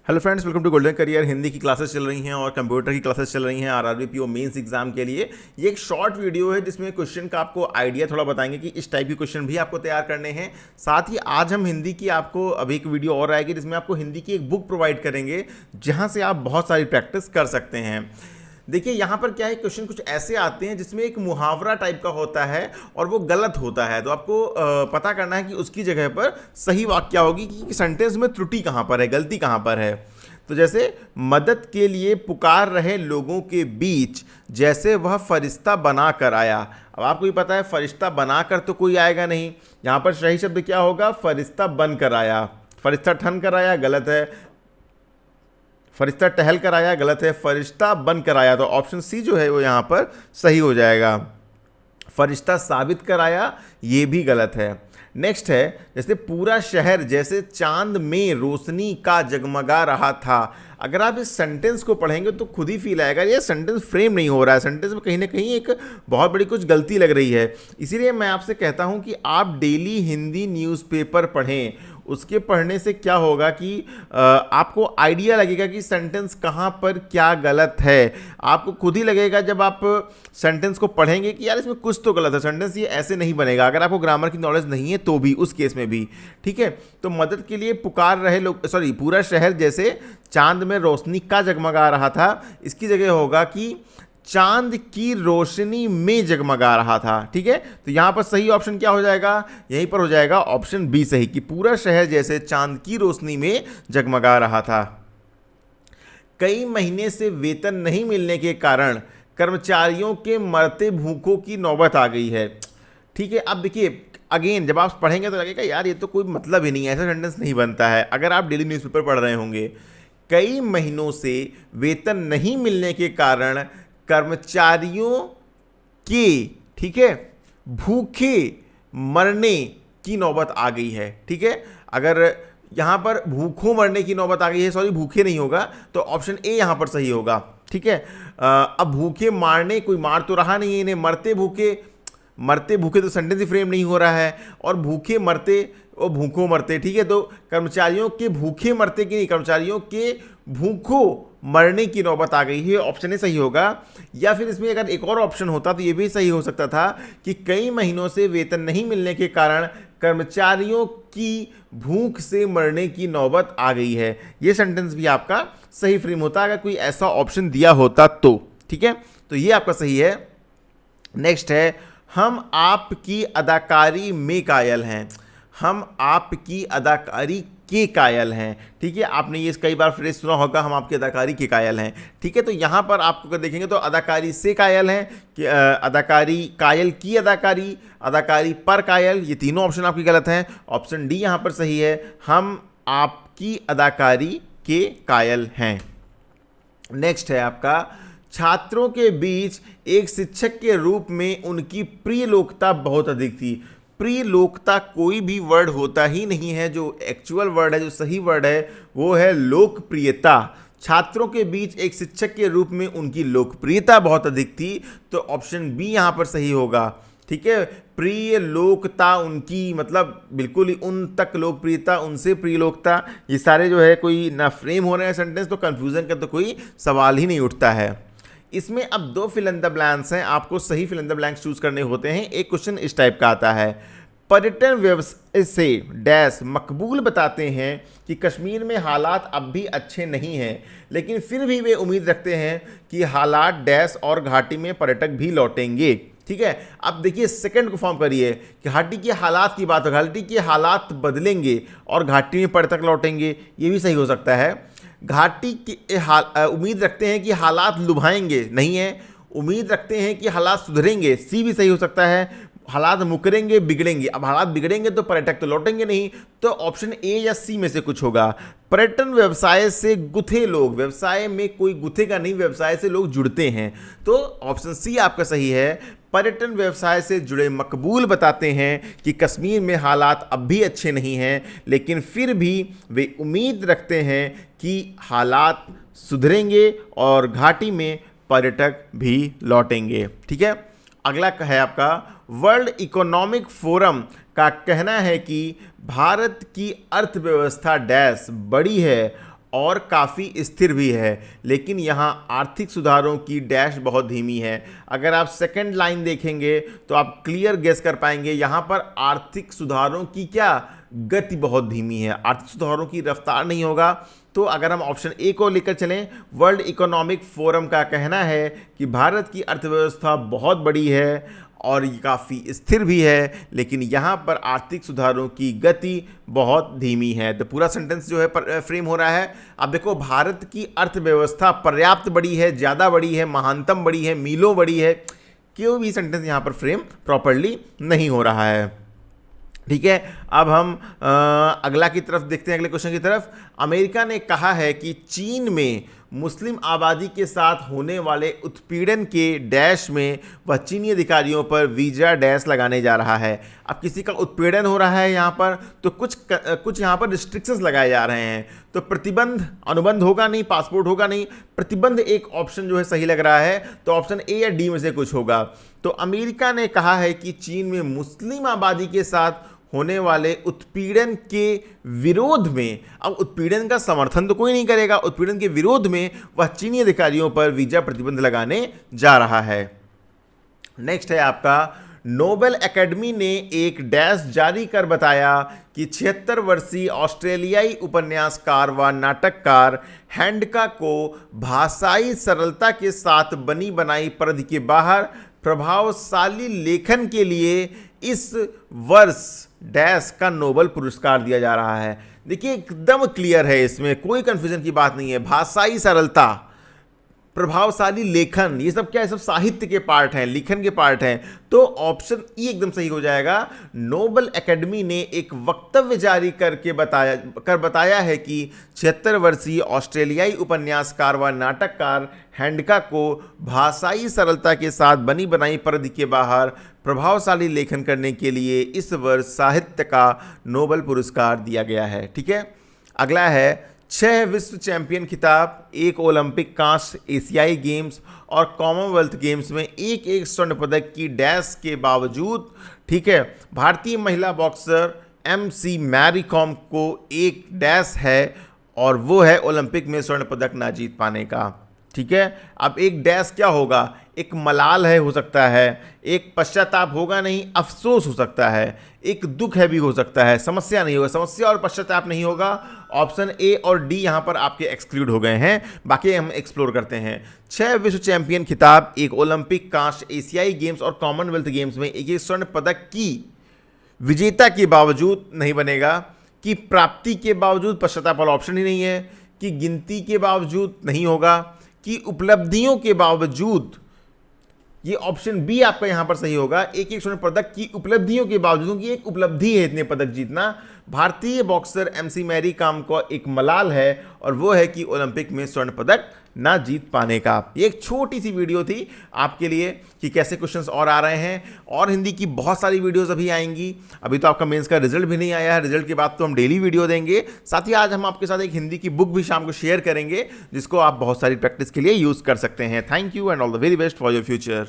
Hello friends, welcome to golden career. Hindi की classes चल रही हैं और कंप्यूटर की क्लासेस चल रही हैं आरआरबी पीओ मेंस एग्जाम के लिए। ये एक शॉर्ट वीडियो है जिसमें क्वेश्चन का आपको आइडिया थोड़ा बताएंगे कि इस टाइप के क्वेश्चन भी आपको तैयार करने हैं। साथ ही आज हम हिंदी की आपको अभी एक वीडियो और आएगी जिसमें आपको हिंदी की एक बुक प्रोवाइड करेंगे जहाँ से आप बहुत सारी प्रैक्टिस कर सकते हैं। देखिए यहाँ पर क्या है, क्वेश्चन कुछ ऐसे आते हैं जिसमें एक मुहावरा टाइप का होता है और वो गलत होता है, तो आपको पता करना है कि उसकी जगह पर सही वाक्य होगी कि सेंटेंस में त्रुटि कहाँ पर है, गलती कहाँ पर है। तो जैसे मदद के लिए पुकार रहे लोगों के बीच जैसे वह फरिश्ता बना कर आया। अब आपको भी पता है फरिश्ता बनाकर तो कोई आएगा नहीं, यहाँ पर सही शब्द क्या होगा, फरिश्ता बन कर आया। फरिश्ता ठन कर आया गलत है, फरिश्ता टहल कर आया गलत है, फरिश्ता बन कर आया, तो ऑप्शन सी जो है वो यहाँ पर सही हो जाएगा। फरिश्ता साबित कर आया ये भी गलत है। नेक्स्ट है, जैसे पूरा शहर जैसे चांद में रोशनी का जगमगा रहा था। अगर आप इस सेंटेंस को पढ़ेंगे तो खुद ही फील आएगा ये सेंटेंस फ्रेम नहीं हो रहा है, सेंटेंस में कहीं ना कहीं एक बहुत बड़ी कुछ गलती लग रही है। इसीलिए मैं आपसे कहता हूं कि आप डेली हिंदी न्यूज़पेपर पढ़ें। उसके पढ़ने से क्या होगा कि आपको आइडिया लगेगा कि सेंटेंस कहाँ पर क्या गलत है। आपको खुद ही लगेगा जब आप सेंटेंस को पढ़ेंगे कि यार इसमें कुछ तो गलत है, सेंटेंस ये ऐसे नहीं बनेगा। अगर आपको ग्रामर की नॉलेज नहीं है तो भी उस केस में भी ठीक है। तो मदद के लिए पुकार रहे लोग, सॉरी, पूरा शहर जैसे चांद में रोशनी का जगमगा रहा था, इसकी जगह होगा कि चांद की रोशनी में जगमगा रहा था। ठीक है, तो यहां पर सही ऑप्शन क्या हो जाएगा, यहीं पर हो जाएगा ऑप्शन बी सही, कि पूरा शहर जैसे चांद की रोशनी में जगमगा रहा था। कई महीने से वेतन नहीं मिलने के कारण कर्मचारियों के मरते भूखों की नौबत आ गई है। ठीक है, अब देखिए अगेन जब आप पढ़ेंगे तो लगेगा यार ये तो कोई मतलब ही नहीं है, ऐसा सेंटेंस नहीं बनता है। अगर आप डेली न्यूज़पेपर पढ़ रहे होंगे, कई महीनों से वेतन नहीं मिलने के कारण कर्मचारियों के, ठीक है, भूखे मरने की नौबत आ गई है। ठीक है, अगर यहां पर भूखों मरने की नौबत आ गई है, सॉरी भूखे नहीं होगा, तो ऑप्शन ए यहां पर सही होगा। ठीक है, अब भूखे मारने, कोई मार तो रहा नहीं है इन्हें, मरते भूखे, मरते भूखे तो सेंटेंस ही फ्रेम नहीं हो रहा है, और भूखे मरते और भूखों मरते। ठीक है, तो कर्मचारियों के भूखे मरते की नहीं, कर्मचारियों के भूखों मरने की नौबत आ गई है, ऑप्शन ए सही होगा। या फिर इसमें अगर एक और ऑप्शन होता तो ये भी सही हो सकता था कि कई महीनों से वेतन नहीं मिलने के कारण कर्मचारियों की भूख से मरने की नौबत आ गई है। ये सेंटेंस भी आपका सही फ्रेम होता अगर कोई ऐसा ऑप्शन दिया होता तो। ठीक है, तो ये आपका सही है। नेक्स्ट है, हम आपकी अदाकारी में कायल हैं। हम आपकी अदाकारी के कायल हैं। ठीक है, आपने ये कई बार फ्रेज सुना होगा, हम आपकी अदाकारी के कायल हैं। ठीक है, तो यहाँ पर आपको अगर देखेंगे तो अदाकारी से कायल हैं कि अदाकारी, कायल की अदाकारी, अदाकारी पर कायल, ये तीनों ऑप्शन आपकी गलत हैं। ऑप्शन डी यहाँ पर सही है, हम आपकी अदाकारी के कायल हैं। नेक्स्ट है आपका, छात्रों के बीच एक शिक्षक के रूप में उनकी प्रियलोकता बहुत अधिक थी। प्रियलोकता कोई भी वर्ड होता ही नहीं है, जो एक्चुअल वर्ड है, जो सही वर्ड है वो है लोकप्रियता। छात्रों के बीच एक शिक्षक के रूप में उनकी लोकप्रियता बहुत अधिक थी, तो ऑप्शन बी यहां पर सही होगा। ठीक है, प्रिय लोकता उनकी, मतलब बिल्कुल ही उन तक लोकप्रियता, उनसे प्रिय लोकता, ये सारे जो है कोई ना फ्रेम हो रहे हैं सेंटेंस, तो कंफ्यूजन का तो कोई सवाल ही नहीं उठता है। इसमें अब दो फिल इन द ब्लैंक्स हैं, आपको सही fill in the blanks choose करने होते हैं। एक क्वेश्चन इस टाइप का आता है, पर्यटन व्यवसाय से डैश मकबूल बताते हैं कि कश्मीर में हालात अब भी अच्छे नहीं हैं, लेकिन फिर भी वे उम्मीद रखते हैं कि हालात डैश और घाटी में पर्यटक भी लौटेंगे। ठीक है, अब देखिए सेकंड को फॉर्म करिए कि घाटी के हालात की बात हो, घाटी के हालात बदलेंगे और घाटी में पर्यटक लौटेंगे, ये भी सही हो सकता है। घाटी की उम्मीद रखते हैं कि हालात लुभाएंगे, नहीं है, उम्मीद रखते हैं कि हालात सुधरेंगे, सी भी सही हो सकता है। हालात मुकरेंगे, बिगड़ेंगे, अब हालात बिगड़ेंगे तो पर्यटक तो लौटेंगे नहीं, तो ऑप्शन ए या सी में से कुछ होगा। पर्यटन व्यवसाय से गुथे लोग, व्यवसाय में कोई गुथेगा नहीं, व्यवसाय से लोग जुड़ते हैं, तो ऑप्शन सी आपका सही है। पर्यटन व्यवसाय से जुड़े मकबूल बताते हैं कि कश्मीर में हालात अब भी अच्छे नहीं हैं, लेकिन फिर भी वे उम्मीद रखते हैं कि हालात सुधरेंगे और घाटी में पर्यटक भी लौटेंगे। ठीक है, अगला है आपका, वर्ल्ड इकोनॉमिक फोरम का कहना है कि भारत की अर्थव्यवस्था डैश बड़ी है और काफ़ी स्थिर भी है, लेकिन यहाँ आर्थिक सुधारों की डैश बहुत धीमी है। अगर आप सेकंड लाइन देखेंगे तो आप क्लियर गेस कर पाएंगे, यहाँ पर आर्थिक सुधारों की क्या गति बहुत धीमी है, आर्थिक सुधारों की रफ्तार नहीं होगा। तो अगर हम ऑप्शन ए को लेकर चलें, वर्ल्ड इकोनॉमिक फोरम का कहना है कि भारत की अर्थव्यवस्था बहुत बड़ी है और ये काफ़ी स्थिर भी है, लेकिन यहाँ पर आर्थिक सुधारों की गति बहुत धीमी है। तो पूरा सेंटेंस जो है फ्रेम हो रहा है। अब देखो, भारत की अर्थव्यवस्था पर्याप्त बड़ी है, ज़्यादा बड़ी है, महानतम बड़ी है, मीलों बड़ी है, कोई भी सेंटेंस यहाँ पर फ्रेम प्रॉपरली नहीं हो रहा है। ठीक है, अब हम अगला की तरफ देखते हैं, अगले क्वेश्चन की तरफ। अमेरिका ने कहा है कि चीन में मुस्लिम आबादी के साथ होने वाले उत्पीड़न के डैश में वह चीनी अधिकारियों पर वीजा डैश लगाने जा रहा है। अब किसी का उत्पीड़न हो रहा है यहाँ पर, तो कुछ यहाँ पर रिस्ट्रिक्शंस लगाए जा रहे हैं। तो प्रतिबंध, अनुबंध होगा नहीं, पासपोर्ट होगा नहीं, प्रतिबंध एक ऑप्शन जो है सही लग रहा है। तो ऑप्शन ए या डी में से कुछ होगा। तो अमेरिका ने कहा है कि चीन में मुस्लिम आबादी के साथ होने वाले उत्पीड़न के विरोध में, अब उत्पीड़न का समर्थन तो कोई नहीं करेगा, उत्पीड़न के विरोध में वह चीनी अधिकारियों पर वीजा प्रतिबंध लगाने जा रहा है। नेक्स्ट है आपका, नोबेल एकेडमी ने एक डैश जारी कर बताया कि 76 वर्षीय ऑस्ट्रेलियाई उपन्यासकार व नाटककार हैंडका को भाषाई सरलता के साथ बनी बनाई परिधि के बाहर प्रभावशाली लेखन के लिए इस वर्ष डैश का नोबेल पुरस्कार दिया जा रहा है। देखिए, एकदम क्लियर है, इसमें कोई कंफ्यूजन की बात नहीं है। भाषाई सरलता, प्रभावशाली लेखन, ये सब क्या है, सब साहित्य के पार्ट हैं, लिखन के पार्ट हैं। तो ऑप्शन ई एकदम सही हो जाएगा। नोबेल एकेडमी ने एक वक्तव्य जारी करके बताया है कि 76 वर्षीय ऑस्ट्रेलियाई उपन्यासकार व नाटककार हैंडका को भाषाई सरलता के साथ बनी बनाई परिधि के बाहर प्रभावशाली लेखन करने के लिए इस वर्ष साहित्य का नोबेल पुरस्कार दिया गया है। ठीक है, अगला है 6 विश्व चैंपियन खिताब, 1 ओलंपिक कांस्य, एशियाई गेम्स और कॉमनवेल्थ गेम्स में एक स्वर्ण पदक की डैश के बावजूद, ठीक है, भारतीय महिला बॉक्सर MC मैरी कॉम को एक डैश है और वो है ओलंपिक में स्वर्ण पदक ना जीत पाने का। ठीक है, अब एक डैश क्या होगा, एक मलाल है, हो सकता है, एक पश्चाताप होगा नहीं, अफसोस हो सकता है, एक दुख है भी हो सकता है, समस्या नहीं होगा, समस्या और पश्चाताप नहीं होगा। ऑप्शन ए और डी यहाँ पर आपके एक्सक्लूड हो गए हैं, बाकी हम एक्सप्लोर करते हैं। 6 विश्व चैंपियन खिताब, 1 ओलंपिक कांस्य, एशियाई गेम्स और कॉमनवेल्थ गेम्स में एक स्वर्ण पदक की विजेता के बावजूद नहीं बनेगा, कि प्राप्ति के बावजूद, पश्चाताप वाला ऑप्शन ही नहीं है, कि गिनती के बावजूद नहीं होगा, कि उपलब्धियों के बावजूद, ये ऑप्शन बी आपका यहां पर सही होगा। एक स्वर्ण पदक की उपलब्धियों के बावजूद, क्योंकि एक उपलब्धि है इतने पदक जीतना। भारतीय बॉक्सर MC मैरी कॉम को एक मलाल है और वो है कि ओलंपिक में स्वर्ण पदक ना जीत पाने का। ये एक छोटी सी वीडियो थी आपके लिए कि कैसे क्वेश्चंस और आ रहे हैं, और हिंदी की बहुत सारी वीडियोस अभी आएंगी। अभी तो आपका मेंस का रिजल्ट भी नहीं आया है, रिजल्ट के बाद तो हम डेली वीडियो देंगे। साथ ही आज हम आपके साथ एक हिंदी की बुक भी शाम को शेयर करेंगे, जिसको आप बहुत सारी प्रैक्टिस के लिए यूज कर सकते हैं। Thank you and all the very best for your future.